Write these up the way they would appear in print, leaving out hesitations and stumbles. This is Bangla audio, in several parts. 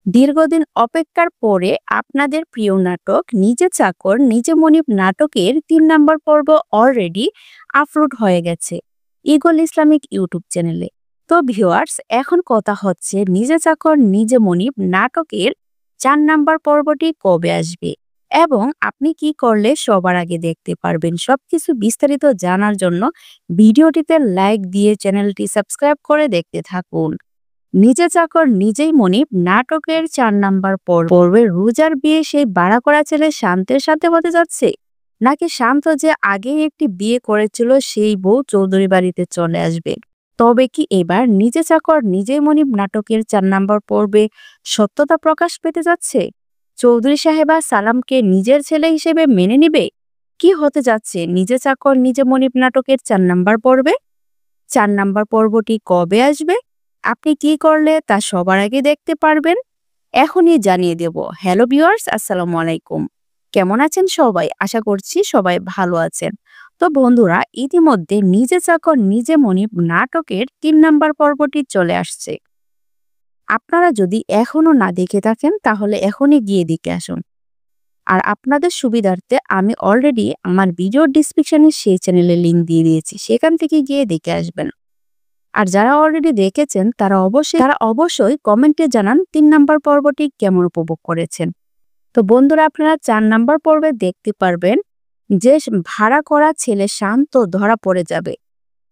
দীর্ঘদিন অপেক্ষার পরে আপনাদের প্রিয় নাটক নিজে চাকর নিজে মনিব নাটকের ৩ নম্বর পর্ব অলরেডি আপলোড হয়ে গেছে ঈগল ইসলামিক ইউটিউব চ্যানেলে। তো ভিউয়ার্স, এখন কথা হচ্ছে নিজে চাকর নিজে মনিব নাটকের ৪ নম্বর পর্বটি কবে আসবে এবং আপনি কি করলে সবার আগে দেখতে পারবেন। সবকিছু বিস্তারিত জানার জন্য ভিডিওটিতে লাইক দিয়ে চ্যানেলটি সাবস্ক্রাইব করে দেখতে থাকুন। নিজে চাকর নিজেই মনিব নাটকের ৪ নম্বর পর্বে রোজার বিয়ে সেই ভাড়া করা ছেলে শান্তের সাথে হতে যাচ্ছে, নাকি শান্ত যে আগেই একটি বিয়ে করেছিল সেই বউ চৌধুরী বাড়িতে চলে আসবে। তবে কি এবার নিজে চাকর নিজেই মনিব নাটকের ৪ নম্বর পর্বে সত্যতা প্রকাশ পেতে যাচ্ছে? চৌধুরী সাহেবা সালামকে নিজের ছেলে হিসেবে মেনে নিবে? কি হতে যাচ্ছে নিজে চাকর নিজে মনিব নাটকের ৪ নম্বর পর্বে? ৪ নম্বর পর্বটি কবে আসবে? আপনি কি করলে তা সবার আগে দেখতে পারবেন? এখনই জানিয়ে দেব। হ্যালো ভিউয়ার্স, আসসালামু আলাইকুম। কেমন আছেন সবাই? আশা করছি সবাই ভালো আছেন। তো বন্ধুরা, ইতিমধ্যে নিজে চাকর নিজে মনিব নাটকের ৩ নম্বর পর্বটি চলে আসছে। আপনারা যদি এখনো না দেখে থাকেন তাহলে এখনই গিয়ে দেখে আসুন। আর আপনাদের সুবিধার্থে আমি অলরেডি আমার ভিডিও ডিসক্রিপশনে সেই চ্যানেলের লিংক দিয়ে দিয়েছি, সেখান থেকে গিয়ে দেখে আসবেন। আর যারা অলরেডি দেখেছেন তারা অবশ্যই কমেন্টে জানান ৩ নম্বর পর্বটি কেমন উপভোগ করেছেন। তো বন্ধুরা, আপনারা ৪ নম্বর পর্বে দেখতে পারবেন যে ভাড়া করা ছেলে শান্ত ধরা পড়ে যাবে,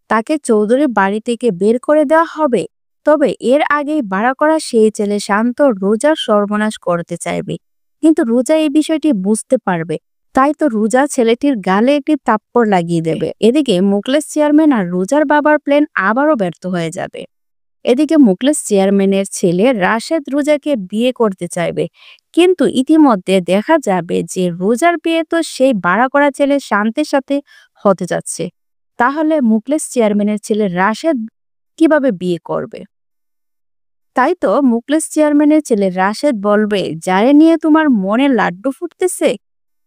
তাকে চৌধুরীর বাড়ি থেকে বের করে দেওয়া হবে। তবে এর আগেই ভাড়া করা সেই ছেলে শান্ত রোজার সর্বনাশ করতে চাইবে, কিন্তু রোজা এই বিষয়টি বুঝতে পারবে। তাই তো রোজা ছেলেটির গালে একটি থাপ্পড় লাগিয়ে দেবে। এদিকে মুখলেস চেয়ারম্যান আর রোজার বাবার প্ল্যান আবারও ব্যর্থ হয়ে যাবে। এদিকে মুখলেস চেয়ারম্যানের ছেলে রাশেদ রোজাকে বিয়ে করতে চাইবে, কিন্তু ইতিমধ্যে দেখা যাবে যে রোজার বিয়ে তো সেই ভাড়া করা ছেলে শান্তের সাথে হতে যাচ্ছে। তাহলে মুখলেস চেয়ারম্যানের ছেলে রাশেদ কিভাবে বিয়ে করবে? তাই তো মুখলেস চেয়ারম্যানের ছেলে রাশেদ বলবে, যারে নিয়ে তোমার মনে লাড্ডু ফুটতেছে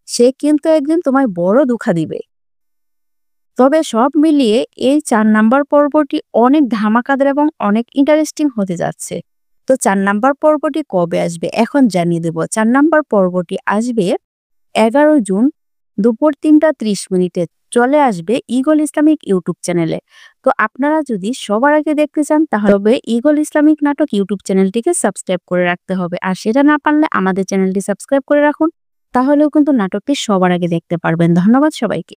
সে কিন্তু একদিন তোমায় বড় দুঃখা দিবে। তবে সব মিলিয়ে এই ৪ নম্বর পর্বটি অনেক ধামাকাদার এবং অনেক ইন্টারেস্টিং হতে যাচ্ছে। তো ৪ নম্বর পর্বটি কবে আসবে এখন জানিয়ে দেব। ৪ নম্বর পর্বটি আসবে ১১ জুন দুপুর ৩টা ৩০ মিনিটে। চলে আসবে ঈগল ইসলামিক ইউটিউব চ্যানেলে। তো আপনারা যদি সবার আগে দেখতে চান তাহলে ঈগল ইসলামিক নাটক ইউটিউব চ্যানেলটিকে সাবস্ক্রাইব করে রাখতে হবে। আর সেটা না পারলে আমাদের চ্যানেলটি সাবস্ক্রাইব করে রাখুন, তাহলেও কিন্তু নাটকটি সবার আগে দেখতে পারবেন। ধন্যবাদ সবাইকে।